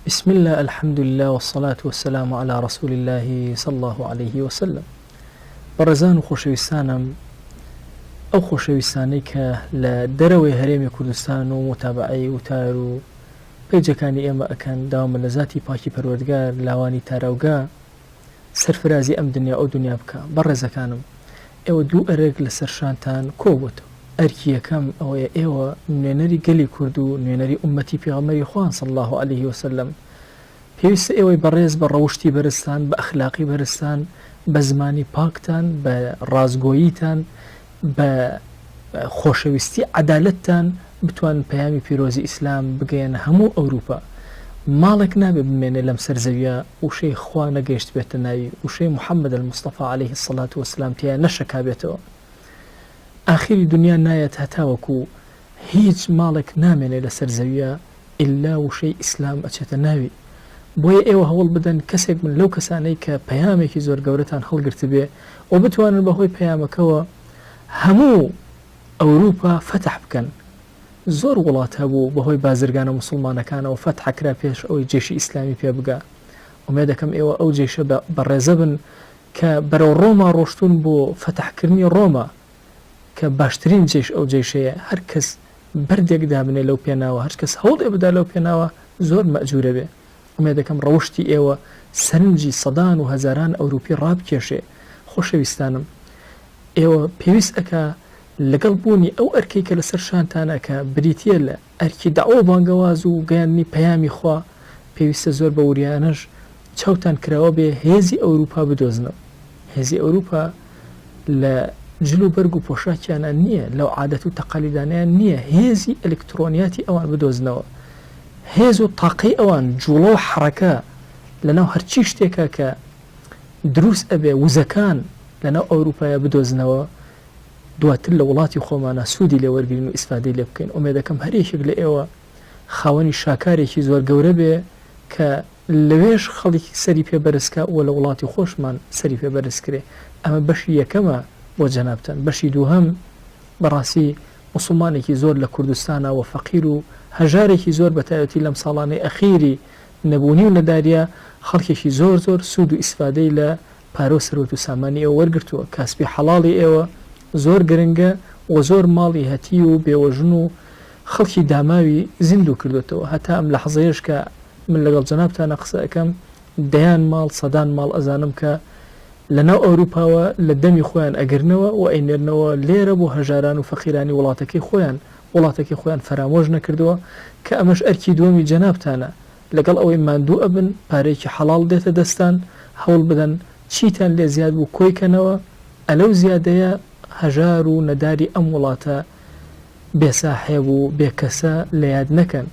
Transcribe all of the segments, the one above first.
بسم الله الحمد لله والصلاة والسلام على رسول الله صلى الله عليه وسلم. بەڕێزان و خۆشەویستانم، ئەو خۆشەویستانەی کە لە دەرەوەی هەرێمی کوردستان و متابعەی وتار و پێیجەکانی ئێمە ئەکەن، داوام لە ذاتی پاکی پەروەردگار لاوانی تاراوگا سەرفرازی ئەم دنیا ئەو دنیا بکە. بەڕێزەکانم، ئێوە دوو ئەرێک لە سەرشانتان کۆبووتەوە. ئەرکی یەکەم ئەوەیە ئێوە نوێنەری گەلی کورد و نوێنەری ئومەتی پێغەمبەری خوا صلی الله عليه وسلم. پێویستە ئێوەی بەڕێز بە ڕەوشتی بەرزتان، بە ئەخلاقی بەرزتان، بە زمانی پاکتان، بە ڕازگۆییتان، بە خۆشەویستی عەدالەتتان بتوان پەیامی پیرۆزی ئیسلام بگەیەنە هەموو ئەوروپا. ماڵێک نابێ بمێنێ لەم سەرزەویە وشەی خوا نەگەیشت بێتە ناوی، وشەی محەممەد الموستەفا عليه الصلاة والسلام تیا نەشەکا بێتەوە. ئاخری دنیا نایەت هەتاوەکو هیچ ماڵێک نامێنێ لە سەرزەویە ئللا وشەی ئیسلام ئەچێتە ناوی. بۆیە ئێوە هەوڵ بدەن کەسێک من لەو کەسانەی کە پەیامێکی زۆر گەورەتان هەڵگرت بێ و بتوانن بەهۆی پەیامەکەوە هەموو ئەوروپا فەتح بکەن. زۆر وڵات هەبوو بەهۆی بازرگانە موسڵمانەکانەوە فەتحکرا پێش ئەوەی جێشی ئیسلامی پێ بگا. ئومێ دەکەم ئێوە ئەو جێشە بەڕێزە بن کە بەرەو ڕۆما ڕۆشتون بۆ فەتحکردنی ڕۆما، کە باشترین جێش ئەو جێشەیە. هەر کەس بەردێک دابنێ لەو پێناوە، هەر کەس هەوڵێ بدا لەو پێناوە زۆر مەجوورە بێ. ئومێ دەکەم ڕەوشتی ئێوە سەرنجی سەدان و هەزاران ئەوروپی ڕابکێشێ. خۆشەویستانم، ئێوە پێویست ئەکا لەگەڵ بوونی ئەو ئەرکەی کە لەسەر شانتانەکە بریتە لە ئەرکی داوە بانگەواز و گەیاندنی پەیامی خوا، پێویستە زۆر بە وریانەش چاوتان کراوە بێ هێزی ئەوروپا بدۆزنەوە. هێزی ئەوروپا لە جلو بەرگ و پۆشاکیانە نییە، لەو عادەت و تەقالیدانیان نییە. هێزی ئەلکترۆنیاتی ئەوان بدۆزنەوە، هێز و تاقەی ئەوان جوڵە و حرەکە لەناو هەرچی شتێکە کە دروست ئەبێ وزەکان لەناو ئەوروپایە بدۆزنەوە، دواتر لە وڵاتی خۆمانە سوودی لێ وەرگین و ئیسفادەی لێ بکەین. ئومێ دەکەم هەرێکێک لە ئێوە خاوەنی شاکارێکی زۆر گەورە بێ کە لەوێش خەڵکی سەری پێ بەرزکە و لە وڵاتی خۆشمان سەری پێ بەرزکرێ. ئەمە بەشی یەکەمە بۆ جەنابتان. بەشی دووهەم بەڕاستی موسڵمانێکی زۆر لە کوردستانە و فەقیر و هەژارێکی زۆر بەتایبەتی لەم ساڵانەی ئەخیری نەبوونی و نەداریە خەڵکێکی زۆر سوود و ئیسفادەی لە پارۆ سەرۆت و سامانی ئێوە وەرگرتووە. کاسبی حەڵاڵی ئێوە زۆر گرنگە و زۆر ماڵی هەتی و بێوەژن و خەڵکی داماوی زیندوو کردوێتەوە. هەتا ئەم لە حەزەیەش کە من لەگەڵ جەنابتانە قسە ئەەکەم، دەیان ماڵ سەدان ماڵ ئەزانم کە لەناو ئەوروپاوە لە دەمی خۆیان ئەگرنەوە و ئەینێرنەوە لێرە بۆ هەژاران و فەقیرانی وڵاتەکەی خۆیان فەرامۆژ نەکردووە. کە ئەمەش ئەرکی دووەمی جەنابتانە، لەگەڵ ئەوەی ماندوو ئەبن پارێکی حەڵاڵ دێتە دەستان، هەوڵ بدەن چیتان لێ زیاد بوو کۆیکەنەوە. ئەلەو زیادەیە هەژار و نەداری ئەم وڵاتە بێساحێب و بێکەسە لە یاد نەکەن.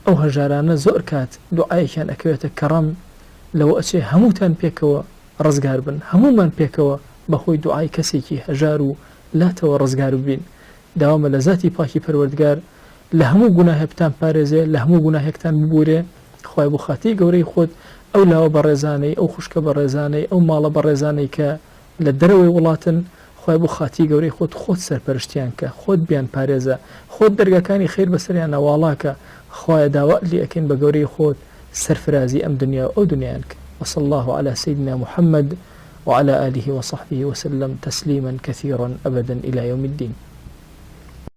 ئەو هەژارانە زۆر کات دوعایەکیان ئەکەوێتە کەڕەم لەوە ئەچێ هەمووتان پێکەوە ڕزگار بن، هەمومان پێکەوە بەخۆی دوعای کەسێکی هەژار و لاتەوە ڕزگار ببین. داوامە لە ذاتی پاکی پەروەردگار لە هەموو گوناهێکتان پارێزێ، لە هەموو گوناهێکتان ببورێ. خوای بۆ خاتی گەورەی خۆت ئەو لاوە بەڕێزانەی، ئەو خوشکە بەڕێزانەی، ئەو ماڵە بەڕێزانەی کە لە دەرەوەی وڵاتن، خوای بۆ خاتی گەورەی خۆت سەرپەرشتیان کە، خۆت بیان پارێزە، خۆت دەرگاکانی خیر بەسەریان نەواڵاکە. خوایە داوا لێ ئەکەین بە گەورەی خۆت سەرفرازی ئەم دنیا و ئەو دنیایان کە. وصلى الله على سيدنا محمد وعلى آله وصحبه وسلم تسليما كثيرا أبدا إلى يوم الدين.